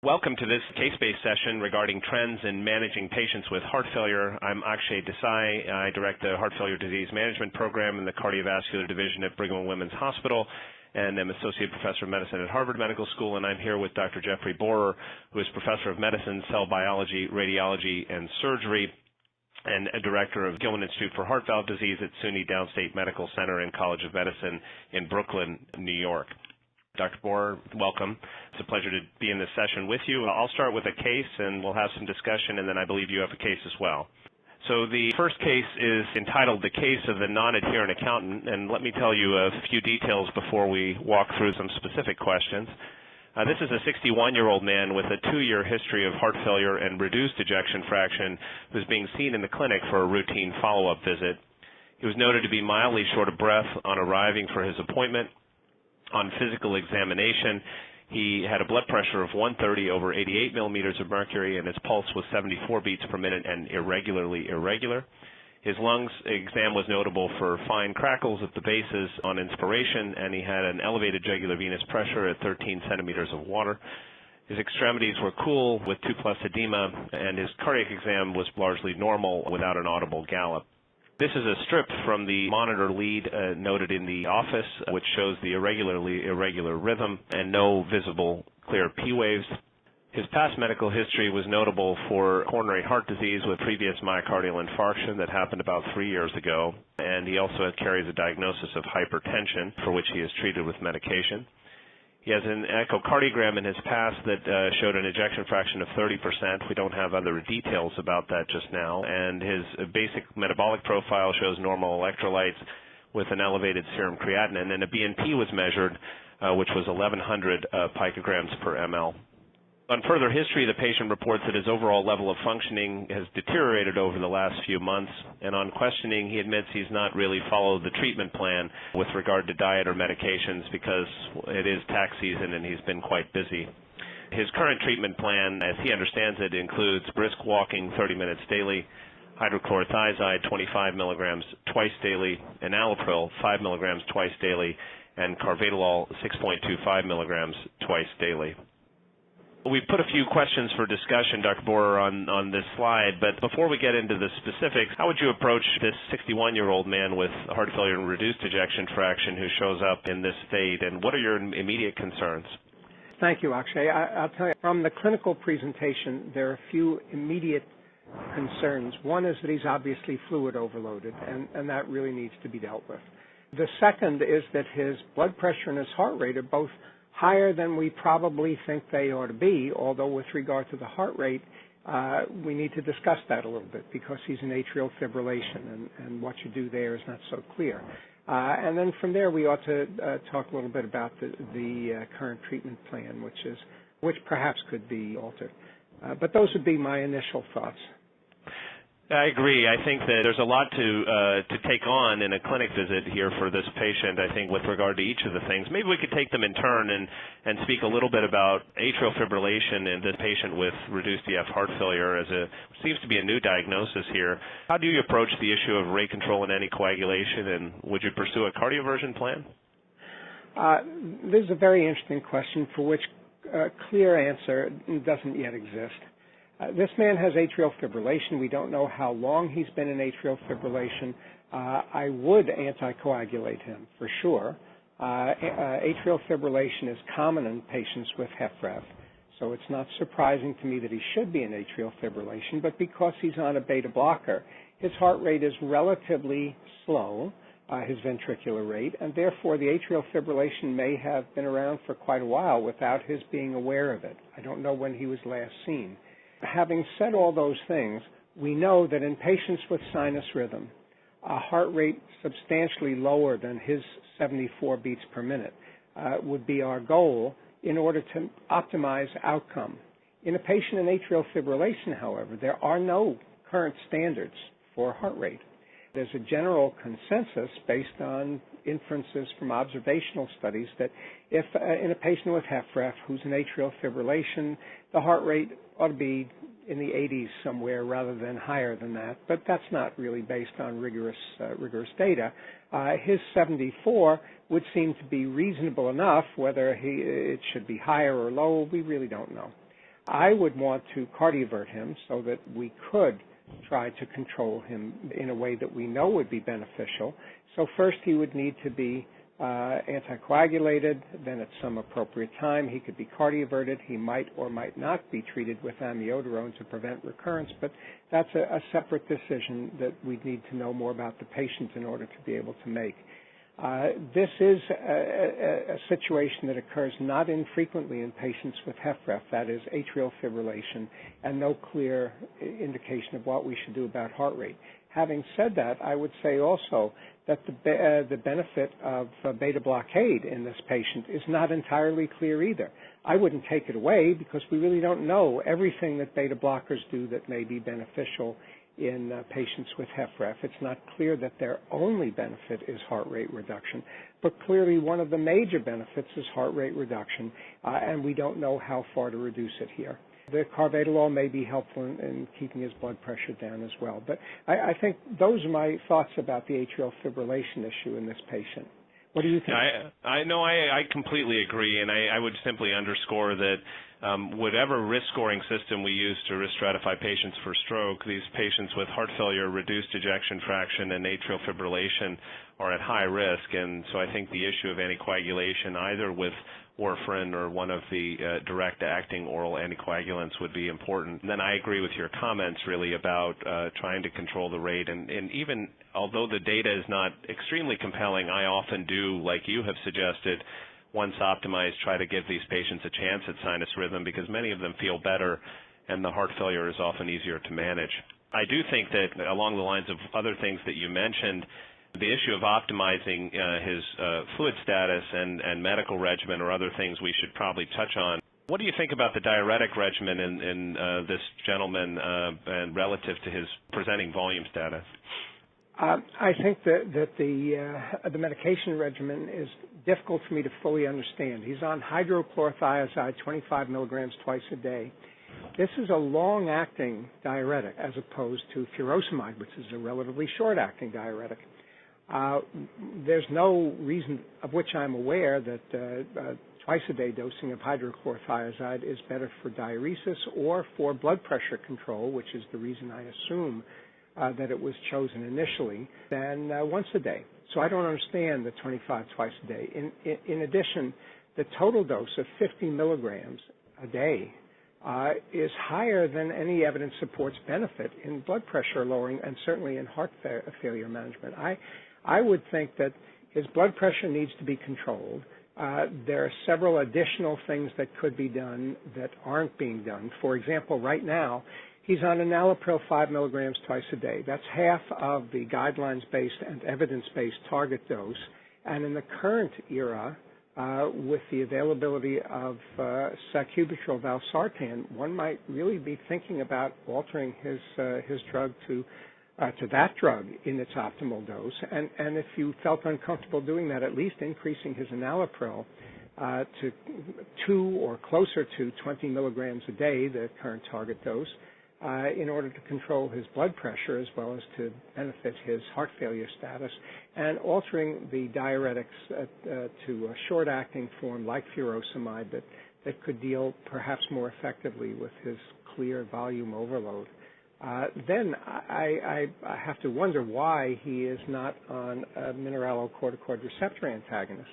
Welcome to this case-based session regarding trends in managing patients with heart failure. I'm Akshay Desai. I direct the Heart Failure Disease Management Program in the Cardiovascular Division at Brigham and Women's Hospital, and I'm Associate Professor of Medicine at Harvard Medical School, and I'm here with Dr. Jeffrey Borer, who is Professor of Medicine, Cell Biology, Radiology, and Surgery, and a Director of Gilman Institute for Heart Valve Disease at SUNY Downstate Medical Center and College of Medicine in Brooklyn, New York. Dr. Borer, welcome. It's a pleasure to be in this session with you. I'll start with a case, and we'll have some discussion, and then I believe you have a case as well. So the first case is entitled The Case of the Non-Adherent Accountant, and let me tell you a few details before we walk through some specific questions. This is a 61-year-old man with a 2-year history of heart failure and reduced ejection fraction who's being seen in the clinic for a routine follow-up visit. He was noted to be mildly short of breath on arriving for his appointment. On physical examination, he had a blood pressure of 130 over 88 millimeters of mercury, and his pulse was 74 beats per minute and irregularly irregular. His lungs exam was notable for fine crackles at the bases on inspiration, and he had an elevated jugular venous pressure at 13 centimeters of water. His extremities were cool with 2+ edema, and his cardiac exam was largely normal without an audible gallop. This is a strip from the monitor lead noted in the office, which shows the irregularly irregular rhythm and no visible clear P waves. His past medical history was notable for coronary heart disease with previous myocardial infarction that happened about 3 years ago, and he also carries a diagnosis of hypertension for which he is treated with medication. He has an echocardiogram in his past that showed an ejection fraction of 30%. We don't have other details about that just now. And his basic metabolic profile shows normal electrolytes with an elevated serum creatinine. And a BNP was measured, which was 1,100 picograms per ml. On further history, the patient reports that his overall level of functioning has deteriorated over the last few months, and on questioning, he admits he's not really followed the treatment plan with regard to diet or medications because it is tax season and he's been quite busy. His current treatment plan, as he understands it, includes brisk walking 30 minutes daily, hydrochlorothiazide 25 milligrams twice daily, enalapril 5 milligrams twice daily, and carvedilol 6.25 milligrams twice daily. We've put a few questions for discussion, Dr. Borer, on this slide, but before we get into the specifics, how would you approach this 61-year-old man with heart failure and reduced ejection fraction who shows up in this state, and what are your immediate concerns? Thank you, Akshay. I'll tell you, from the clinical presentation, there are a few immediate concerns. One is that he's obviously fluid overloaded, and that really needs to be dealt with. The second is that his blood pressure and his heart rate are both higher than we probably think they ought to be, although with regard to the heart rate, we need to discuss that a little bit because he's in atrial fibrillation, and what you do there is not so clear. And then from there, we ought to talk a little bit about the current treatment plan, which perhaps could be altered. But those would be my initial thoughts. I agree. I think that there's a lot to take on in a clinic visit here for this patient, I think, with regard to each of the things. Maybe we could take them in turn and speak a little bit about atrial fibrillation in this patient with reduced EF heart failure as seems to be a new diagnosis here. How do you approach the issue of rate control and anticoagulation, and would you pursue a cardioversion plan? This is a very interesting question for which a clear answer doesn't yet exist. This man has atrial fibrillation. We don't know how long he's been in atrial fibrillation. I would anticoagulate him for sure. Atrial fibrillation is common in patients with HFrEF, so it's not surprising to me that he should be in atrial fibrillation, but because he's on a beta blocker, his heart rate is relatively slow, his ventricular rate, and therefore the atrial fibrillation may have been around for quite a while without his being aware of it. I don't know when he was last seen. Having said all those things, we know that in patients with sinus rhythm, a heart rate substantially lower than his 74 beats per minute would be our goal in order to optimize outcome. In a patient in atrial fibrillation, however, there are no current standards for heart rate. There's a general consensus based on inferences from observational studies that if in a patient with HFrEF who's in atrial fibrillation, the heart rate ought to be in the 80s somewhere rather than higher than that, but that's not really based on rigorous data. His 74 would seem to be reasonable enough. Whether it should be higher or low, we really don't know. I would want to cardiovert him so that we could try to control him in a way that we know would be beneficial. So first he would need to be anticoagulated, then at some appropriate time he could be cardioverted. He might or might not be treated with amiodarone to prevent recurrence, but that's a separate decision that we'd need to know more about the patient in order to be able to make. This is a situation that occurs not infrequently in patients with HFrEF, that is atrial fibrillation, and no clear indication of what we should do about heart rate. Having said that, I would say also that the benefit of beta blockade in this patient is not entirely clear either. I wouldn't take it away because we really don't know everything that beta blockers do that may be beneficial in patients with HFrEF. It's not clear that their only benefit is heart rate reduction, but clearly one of the major benefits is heart rate reduction, and we don't know how far to reduce it here. The carvedilol may be helpful in keeping his blood pressure down as well. But I think those are my thoughts about the atrial fibrillation issue in this patient. What do you think? I completely agree, and I would simply underscore that whatever risk scoring system we use to risk stratify patients for stroke, these patients with heart failure, reduced ejection fraction, and atrial fibrillation are at high risk. And so I think the issue of anticoagulation, either with warfarin or one of the direct-acting oral anticoagulants, would be important. And then I agree with your comments really about trying to control the rate. And even although the data is not extremely compelling, I often do, like you have suggested, once optimized, try to give these patients a chance at sinus rhythm because many of them feel better and the heart failure is often easier to manage. I do think that along the lines of other things that you mentioned, the issue of optimizing his fluid status and medical regimen or other things we should probably touch on. What do you think about the diuretic regimen in this gentleman and relative to his presenting volume status? I think that the medication regimen is difficult for me to fully understand. He's on hydrochlorothiazide 25 milligrams twice a day. This is a long-acting diuretic as opposed to furosemide, which is a relatively short-acting diuretic. There's no reason of which I'm aware that twice-a-day dosing of hydrochlorothiazide is better for diuresis or for blood pressure control, which is the reason I assume that it was chosen initially, than once a day. So I don't understand the 25 twice a day. In addition, the total dose of 50 milligrams a day is higher than any evidence supports benefit in blood pressure lowering and certainly in heart failure management. I would think that his blood pressure needs to be controlled. There are several additional things that could be done that aren't being done. For example, right now, he's on enalapril 5 milligrams twice a day. That's half of the guidelines-based and evidence-based target dose. And in the current era, with the availability of sacubitril valsartan, one might really be thinking about altering his drug to that drug in its optimal dose. And if you felt uncomfortable doing that, at least increasing his enalapril to 2 or closer to 20 milligrams a day, the current target dose, in order to control his blood pressure as well as to benefit his heart failure status, and altering the diuretics to a short-acting form like furosemide that could deal perhaps more effectively with his clear volume overload. Then I have to wonder why he is not on a mineralocorticoid receptor antagonist.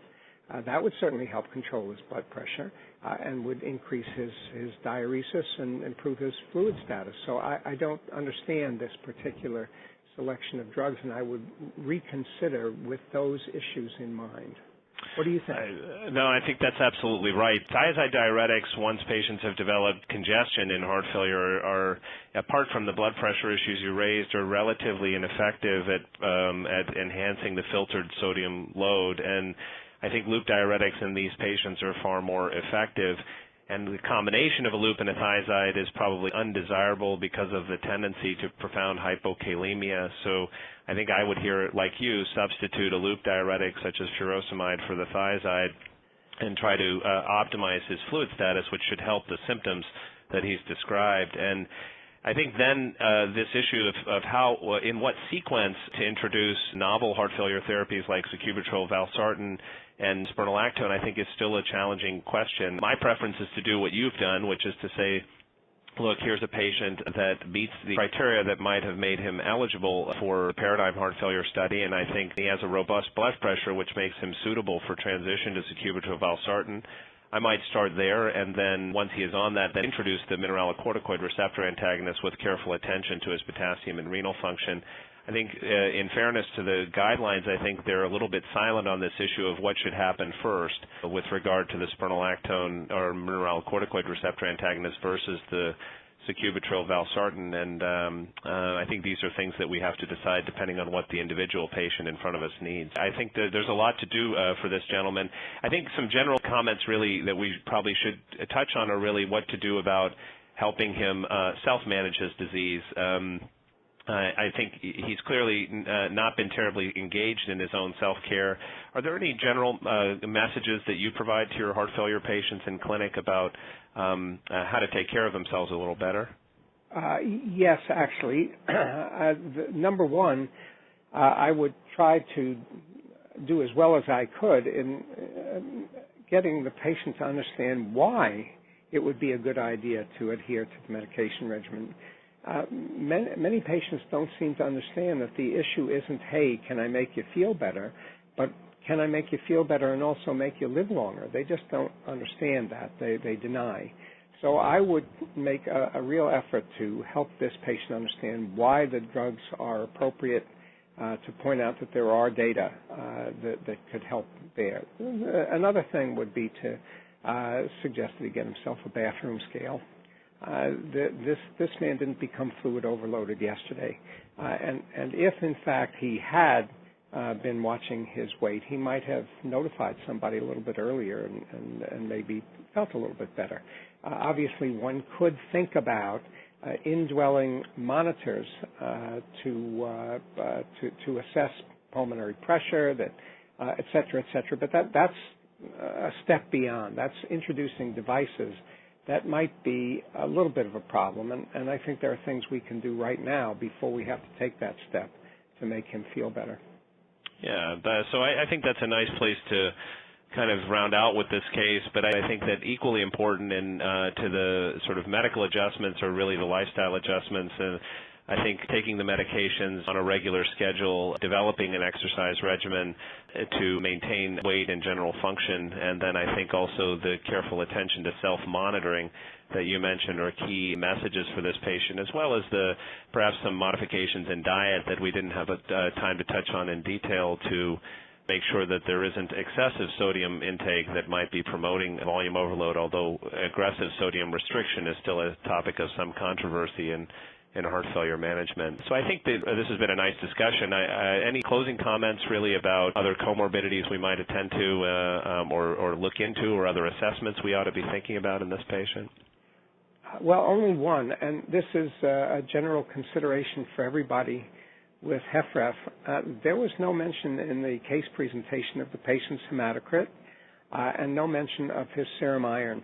That would certainly help control his blood pressure and would increase his diuresis and improve his fluid status. So I don't understand this particular selection of drugs, and I would reconsider with those issues in mind. What do you think? No, I think that's absolutely right. Thiazide diuretics, once patients have developed congestion in heart failure, are, apart from the blood pressure issues you raised, are relatively ineffective at enhancing the filtered sodium load. And I think loop diuretics in these patients are far more effective. And the combination of a loop and a thiazide is probably undesirable because of the tendency to profound hypokalemia. So I think I would hear, like you, substitute a loop diuretic such as furosemide for the thiazide and try to optimize his fluid status, which should help the symptoms that he's described. And I think then this issue of how, in what sequence to introduce novel heart failure therapies like sacubitril, valsartan, and spironolactone, I think is still a challenging question. My preference is to do what you've done, which is to say look, here's a patient that meets the criteria that might have made him eligible for a paradigm heart failure study, and I think he has a robust blood pressure, which makes him suitable for transition to sacubitril/valsartan. I might start there, and then once he is on that, then introduce the mineralocorticoid receptor antagonist with careful attention to his potassium and renal function. I think, in fairness to the guidelines, I think they're a little bit silent on this issue of what should happen first with regard to the spironolactone or mineralocorticoid receptor antagonist versus the sacubitril/valsartan, and I think these are things that we have to decide depending on what the individual patient in front of us needs. I think that there's a lot to do for this gentleman. I think some general comments really that we probably should touch on are really what to do about helping him self-manage his disease. I think he's clearly not been terribly engaged in his own self-care. Are there any general messages that you provide to your heart failure patients in clinic about how to take care of themselves a little better? Yes, actually. Number one, I would try to do as well as I could in getting the patient to understand why it would be a good idea to adhere to the medication regimen. Many patients don't seem to understand that the issue isn't, hey, can I make you feel better, but can I make you feel better and also make you live longer? They just don't understand that. They deny. So I would make a real effort to help this patient understand why the drugs are appropriate, to point out that there are data that could help there. Another thing would be to suggest that he get himself a bathroom scale. This man didn't become fluid overloaded yesterday, and if in fact he had been watching his weight, he might have notified somebody a little bit earlier and maybe felt a little bit better. Obviously, one could think about indwelling monitors to assess pulmonary pressure, et cetera, but that's a step beyond. That's introducing devices that might be a little bit of a problem, and I think there are things we can do right now before we have to take that step to make him feel better. Yeah, so I think that's a nice place to kind of round out with this case, but I think that equally important to the sort of medical adjustments are really the lifestyle adjustments. And I think taking the medications on a regular schedule, developing an exercise regimen to maintain weight and general function, and then I think also the careful attention to self-monitoring that you mentioned are key messages for this patient, as well as perhaps some modifications in diet that we didn't have time to touch on in detail to make sure that there isn't excessive sodium intake that might be promoting volume overload, although aggressive sodium restriction is still a topic of some controversy in heart failure management. So I think that this has been a nice discussion. Any closing comments really about other comorbidities we might attend to or look into, or other assessments we ought to be thinking about in this patient? Well, only one, and this is a general consideration for everybody with HFrEF. There was no mention in the case presentation of the patient's hematocrit and no mention of his serum iron.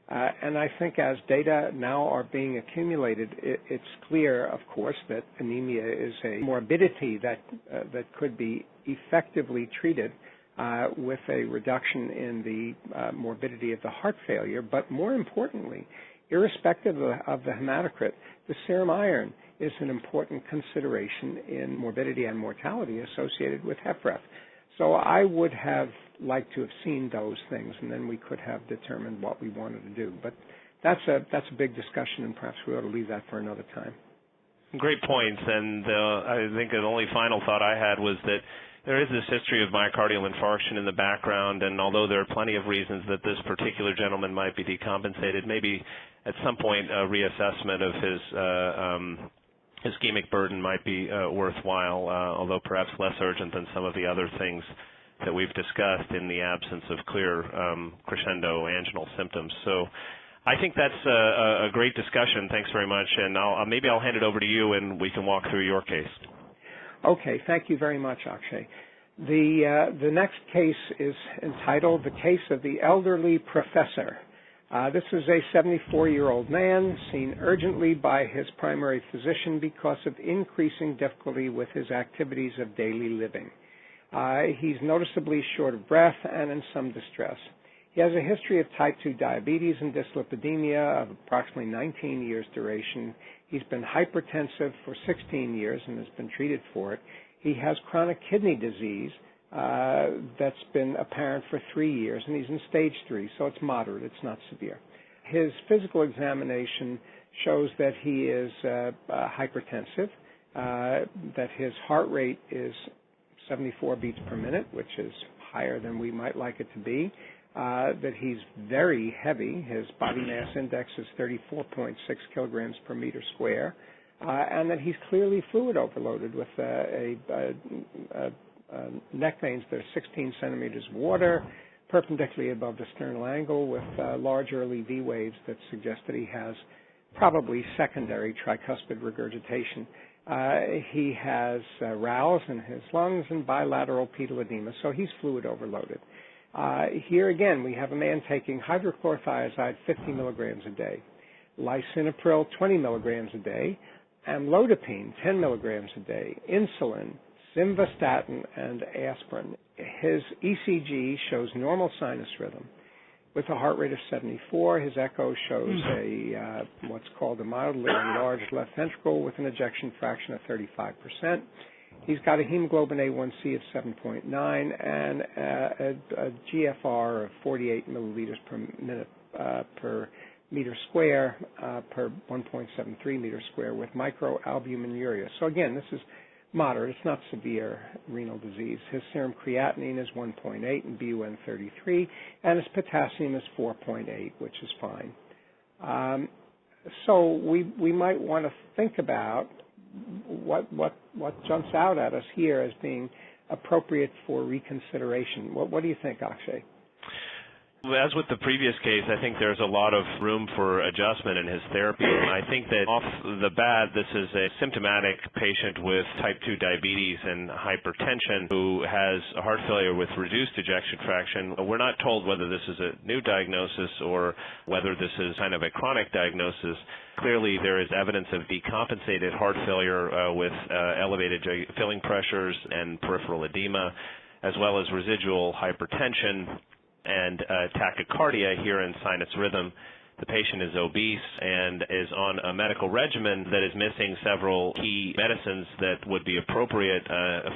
And I think as data now are being accumulated, it's clear, of course, that anemia is a morbidity that could be effectively treated with a reduction in the morbidity of the heart failure. But more importantly, irrespective of the hematocrit, the serum iron is an important consideration in morbidity and mortality associated with HFrEF. So I would have liked to have seen those things, and then we could have determined what we wanted to do. But that's a big discussion, and perhaps we ought to leave that for another time. Great points, and I think the only final thought I had was that there is this history of myocardial infarction in the background, and although there are plenty of reasons that this particular gentleman might be decompensated, maybe at some point a reassessment of his ischemic burden might be worthwhile, although perhaps less urgent than some of the other things that we've discussed in the absence of clear crescendo anginal symptoms. So I think that's a great discussion. Thanks very much, and maybe I'll hand it over to you and we can walk through your case. Okay, thank you very much, Akshay. The next case is entitled The Case of the Elderly Professor. This is a 74-year-old man seen urgently by his primary physician because of increasing difficulty with his activities of daily living. He's noticeably short of breath and in some distress. He has a history of type 2 diabetes and dyslipidemia of approximately 19 years duration. He's been hypertensive for 16 years and has been treated for it. He has chronic kidney disease that's been apparent for 3 years, and he's in stage 3, so it's moderate, it's not severe. His physical examination shows that he is hypertensive, that his heart rate is 74 beats per minute, which is higher than we might like it to be, that he's very heavy. His body mass index is 34.6 kilograms per meter square, and that he's clearly fluid overloaded with neck veins that are 16 centimeters of water, perpendicularly above the sternal angle, with large early V waves that suggest that he has probably secondary tricuspid regurgitation. He has RALs in his lungs and bilateral pedal edema, so he's fluid overloaded. Here again, we have a man taking hydrochlorothiazide 50 milligrams a day, lisinopril 20 milligrams a day, amlodipine 10 milligrams a day, insulin, simvastatin, and aspirin. His ECG shows normal sinus rhythm with a heart rate of 74. His echo shows what's called a mildly enlarged left ventricle with an ejection fraction of 35%. He's got a hemoglobin A1C of 7.9 and a GFR of 48 milliliters per minute per meter square per 1.73 meters square with microalbuminuria. So again, this is moderate. It's not severe renal disease. His serum creatinine is 1.8 and BUN 33, and his potassium is 4.8, which is fine. So we might want to think about what jumps out at us here as being appropriate for reconsideration. What do you think, Akshay? As with the previous case, I think there's a lot of room for adjustment in his therapy. And I think that off the bat, this is a symptomatic patient with type 2 diabetes and hypertension who has heart failure with reduced ejection fraction. We're not told whether this is a new diagnosis or whether this is kind of a chronic diagnosis. Clearly, there is evidence of decompensated heart failure with elevated filling pressures and peripheral edema, as well as residual hypertension and tachycardia here in sinus rhythm. The patient is obese and is on a medical regimen that is missing several key medicines that would be appropriate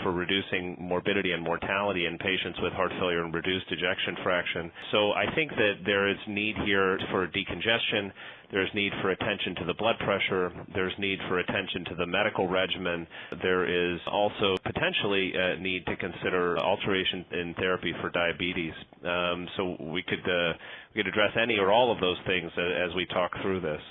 for reducing morbidity and mortality in patients with heart failure and reduced ejection fraction. So I think that there is need here for decongestion. There's need for attention to the blood pressure. There's need for attention to the medical regimen. There is also potentially a need to consider alteration in therapy for diabetes. So we could address any or all of those things as we talk through this.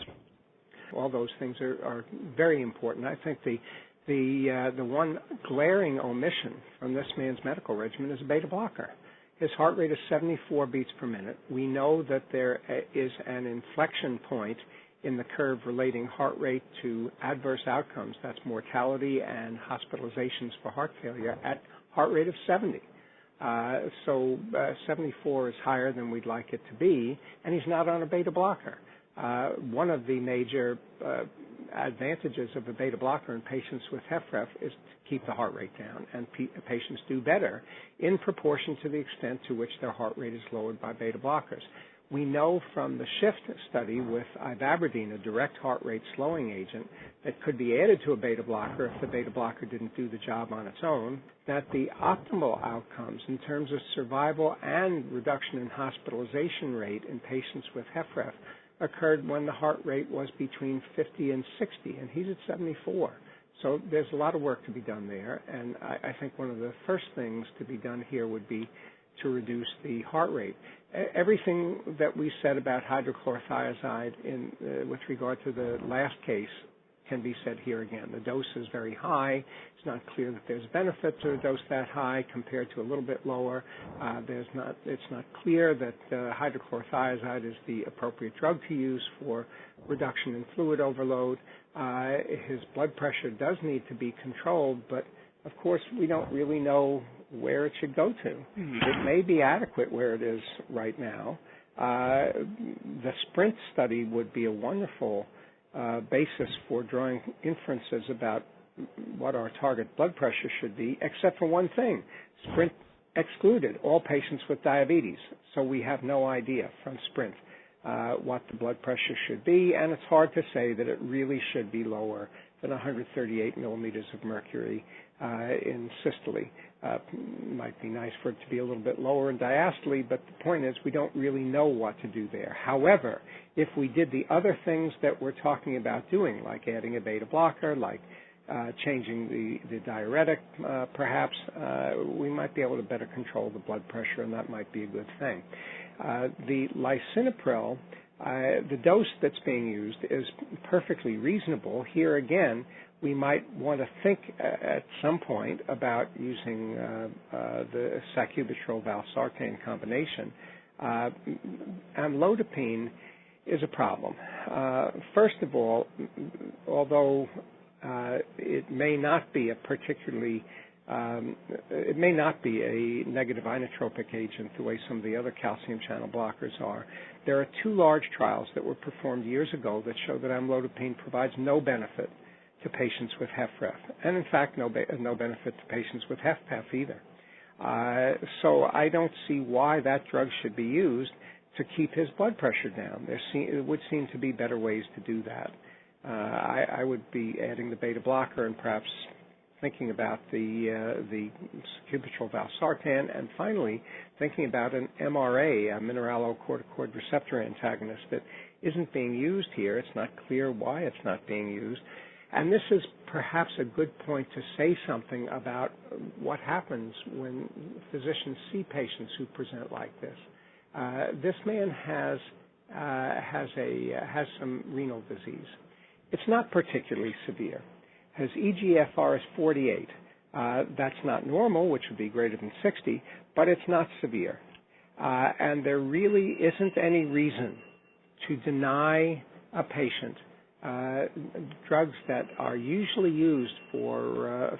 All those things are very important. I think the one glaring omission from this man's medical regimen is a beta blocker. His heart rate is 74 beats per minute. We know that there is an inflection point in the curve relating heart rate to adverse outcomes. That's mortality and hospitalizations for heart failure at heart rate of 70. So 74 is higher than we'd like it to be, and he's not on a beta blocker. One of the major advantages of a beta blocker in patients with HFrEF is to keep the heart rate down, and patients do better in proportion to the extent to which their heart rate is lowered by beta blockers. We know from the SHIFT study with ivabradine, a direct heart rate slowing agent that could be added to a beta blocker if the beta blocker didn't do the job on its own, that the optimal outcomes in terms of survival and reduction in hospitalization rate in patients with HFrEF occurred when the heart rate was between 50 and 60, and he's at 74. So there's a lot of work to be done there, and I think one of the first things to be done here would be to reduce the heart rate. Everything that we said about hydrochlorothiazide with regard to the last case can be said here again. The dose is very high. It's not clear that there's benefit to a dose that high compared to a little bit lower. It's not clear that hydrochlorothiazide is the appropriate drug to use for reduction in fluid overload. His blood pressure does need to be controlled, but of course we don't really know where it should go to. It may be adequate where it is right now. The SPRINT study would be a wonderful basis for drawing inferences about what our target blood pressure should be, except for one thing. SPRINT excluded all patients with diabetes. so we have no idea from SPRINT what the blood pressure should be, and it's hard to say that it really should be lower than 138 millimeters of mercury in systole. Might be nice for it to be a little bit lower in diastole, but the point is we don't really know what to do there. However, if we did the other things that we're talking about doing, like adding a beta blocker, like changing the diuretic, perhaps, we might be able to better control the blood pressure, and that might be a good thing. The lisinopril, the dose that's being used is perfectly reasonable. Here again, we might want to think at some point about using the sacubitril/valsartan combination. Amlodipine is a problem. First of all, although it may not be a negative inotropic agent the way some of the other calcium channel blockers are. There are 2 large trials that were performed years ago that show that amlodipine provides no benefit to patients with HFrEF, and in fact no benefit to patients with HFpEF either. So I don't see why that drug should be used to keep his blood pressure down. There would seem to be better ways to do that. I would be adding the beta blocker and perhaps thinking about the sacubitril/valsartan, and finally thinking about an MRA, a mineralocorticoid receptor antagonist, that isn't being used here. It's not clear why it's not being used. And this is perhaps a good point to say something about what happens when physicians see patients who present like this. This man has some renal disease. It's not particularly severe. His eGFR is 48. That's not normal, which would be greater than 60, but it's not severe. And there really isn't any reason to deny a patient drugs that are usually used for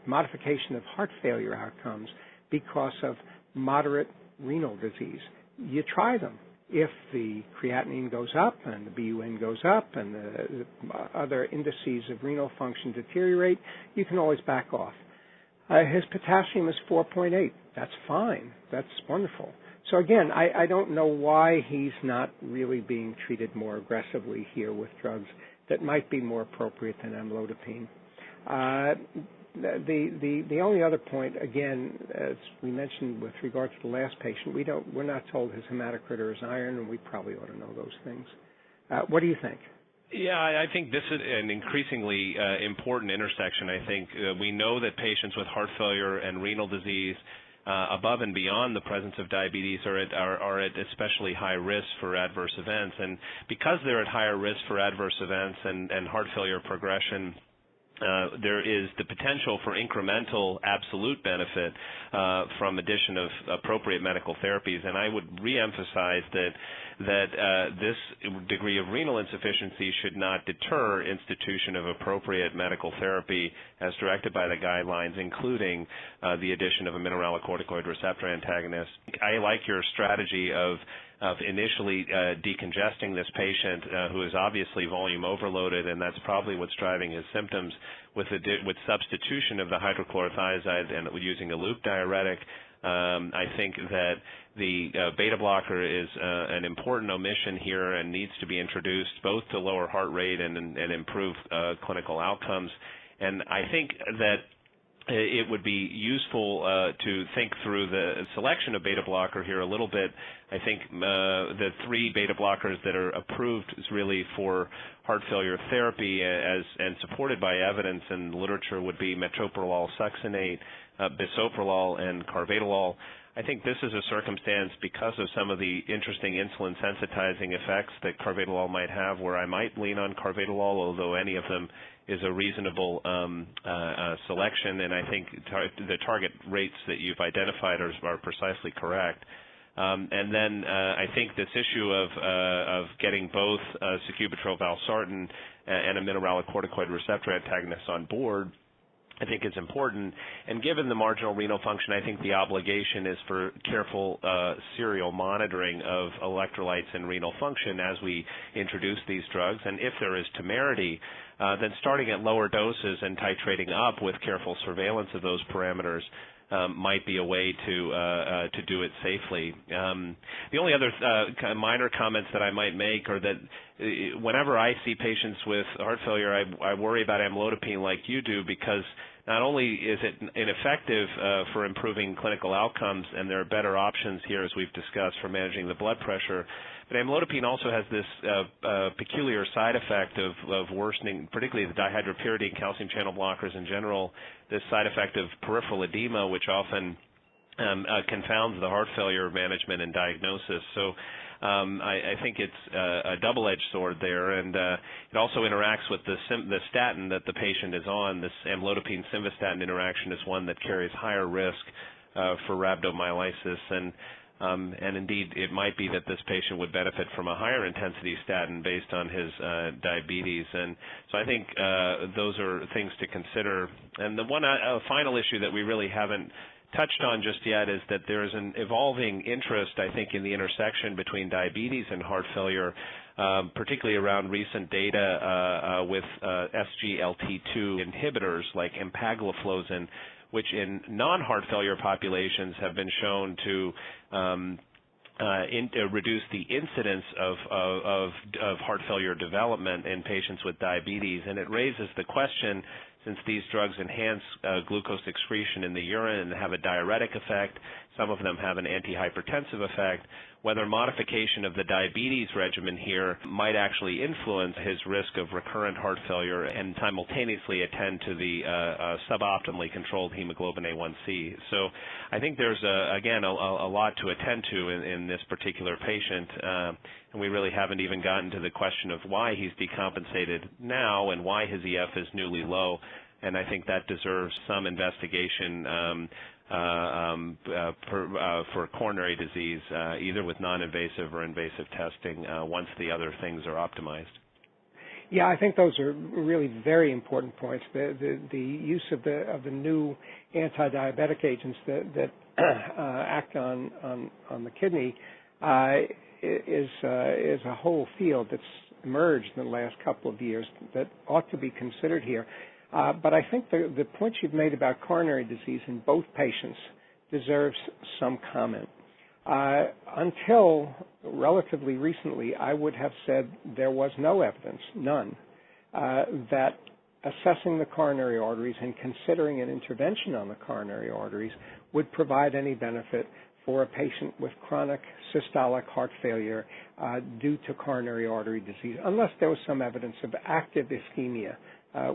modification of heart failure outcomes because of moderate renal disease. You try them. If the creatinine goes up and the BUN goes up and the other indices of renal function deteriorate, you can always back off. His potassium is 4.8. That's fine. That's wonderful. So again, I don't know why he's not really being treated more aggressively here with drugs that might be more appropriate than amlodipine. The only other point, again, as we mentioned with regard to the last patient, we're not told his hematocrit or his iron, and we probably ought to know those things. What do you think? Yeah, I think this is an increasingly important intersection. I think we know that patients with heart failure and renal disease, above and beyond the presence of diabetes, are at especially high risk for adverse events. And because they're at higher risk for adverse events and heart failure progression, there is the potential for incremental absolute benefit from addition of appropriate medical therapies. And I would reemphasize that this degree of renal insufficiency should not deter institution of appropriate medical therapy as directed by the guidelines, including the addition of a mineralocorticoid receptor antagonist. I like your strategy of initially decongesting this patient who is obviously volume overloaded, and that's probably what's driving his symptoms, with substitution of the hydrochlorothiazide and using a loop diuretic. I think that the beta blocker is an important omission here and needs to be introduced both to lower heart rate and improve clinical outcomes. And I think that it would be useful to think through the selection of beta blocker here a little bit. I think the 3 beta blockers that are approved is really for heart failure therapy and supported by evidence and literature would be metoprolol succinate, bisoprolol, and carvedilol. I think this is a circumstance because of some of the interesting insulin sensitizing effects that carvedilol might have where I might lean on carvedilol, although any of them is a reasonable selection, and I think the target rates that you've identified are precisely correct. And then I think this issue of getting both sacubitril/valsartan and a mineralocorticoid receptor antagonist on board, I think is important. And given the marginal renal function, I think the obligation is for careful serial monitoring of electrolytes and renal function as we introduce these drugs. And if there is temerity, then starting at lower doses and titrating up with careful surveillance of those parameters might be a way to do it safely. The only other kind of minor comments that I might make are that whenever I see patients with heart failure, I worry about amlodipine like you do, because not only is it ineffective for improving clinical outcomes, and there are better options here, as we've discussed, for managing the blood pressure, but amlodipine also has this peculiar side effect of worsening, particularly the dihydropyridine calcium channel blockers in general, this side effect of peripheral edema, which often confounds the heart failure management and diagnosis. So I think it's a double-edged sword there, and it also interacts with the statin that the patient is on. This amlodipine-simvastatin interaction is one that carries higher risk for rhabdomyolysis, and indeed it might be that this patient would benefit from a higher intensity statin based on his diabetes. And so I think those are things to consider. And the one final issue that we really haven't touched on just yet is that there is an evolving interest, I think, in the intersection between diabetes and heart failure, particularly around recent data with SGLT2 inhibitors like empagliflozin, which in non-heart failure populations have been shown to reduce the incidence of heart failure development in patients with diabetes. And it raises the question, since these drugs enhance glucose excretion in the urine and have a diuretic effect, some of them have an antihypertensive effect, whether modification of the diabetes regimen here might actually influence his risk of recurrent heart failure and simultaneously attend to the suboptimally controlled hemoglobin A1C. So I think there's, again, a lot to attend to in this particular patient, and we really haven't even gotten to the question of why he's decompensated now and why his EF is newly low, and I think that deserves some investigation for coronary disease, either with non-invasive or invasive testing, once the other things are optimized. Yeah, I think those are really very important points. The use of the new anti-diabetic agents that act on the kidney is a whole field that's emerged in the last couple of years that ought to be considered here. But I think the point you've made about coronary disease in both patients deserves some comment. Until relatively recently, I would have said there was no evidence, none, that assessing the coronary arteries and considering an intervention on the coronary arteries would provide any benefit for a patient with chronic systolic heart failure due to coronary artery disease, unless there was some evidence of active ischemia,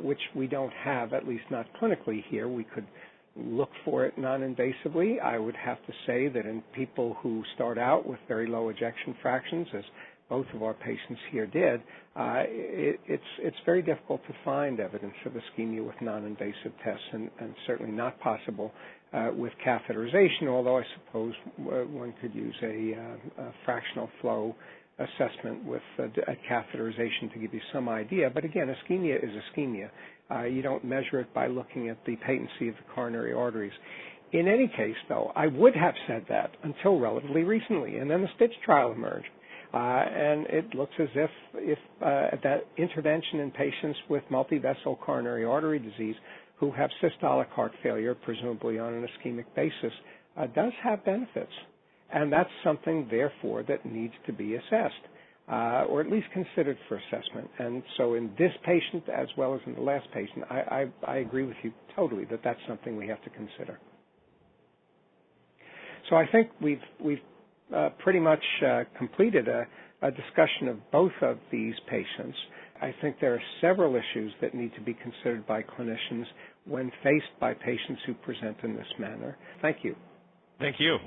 which we don't have, at least not clinically here. We could look for it non-invasively. I would have to say that in people who start out with very low ejection fractions, as both of our patients here did, it's very difficult to find evidence of ischemia with non-invasive tests, and certainly not possible with catheterization, although I suppose one could use a fractional flow assessment with catheterization to give you some idea. But again, ischemia is ischemia. You don't measure it by looking at the patency of the coronary arteries. In any case, though, I would have said that until relatively recently, and then the STITCH trial emerged. And it looks as if that intervention in patients with multivessel coronary artery disease who have systolic heart failure, presumably on an ischemic basis, does have benefits. And that's something, therefore, that needs to be assessed, or at least considered for assessment. And so in this patient, as well as in the last patient, I agree with you totally that that's something we have to consider. So I think we've pretty much completed a discussion of both of these patients. I think there are several issues that need to be considered by clinicians when faced by patients who present in this manner. Thank you. Thank you.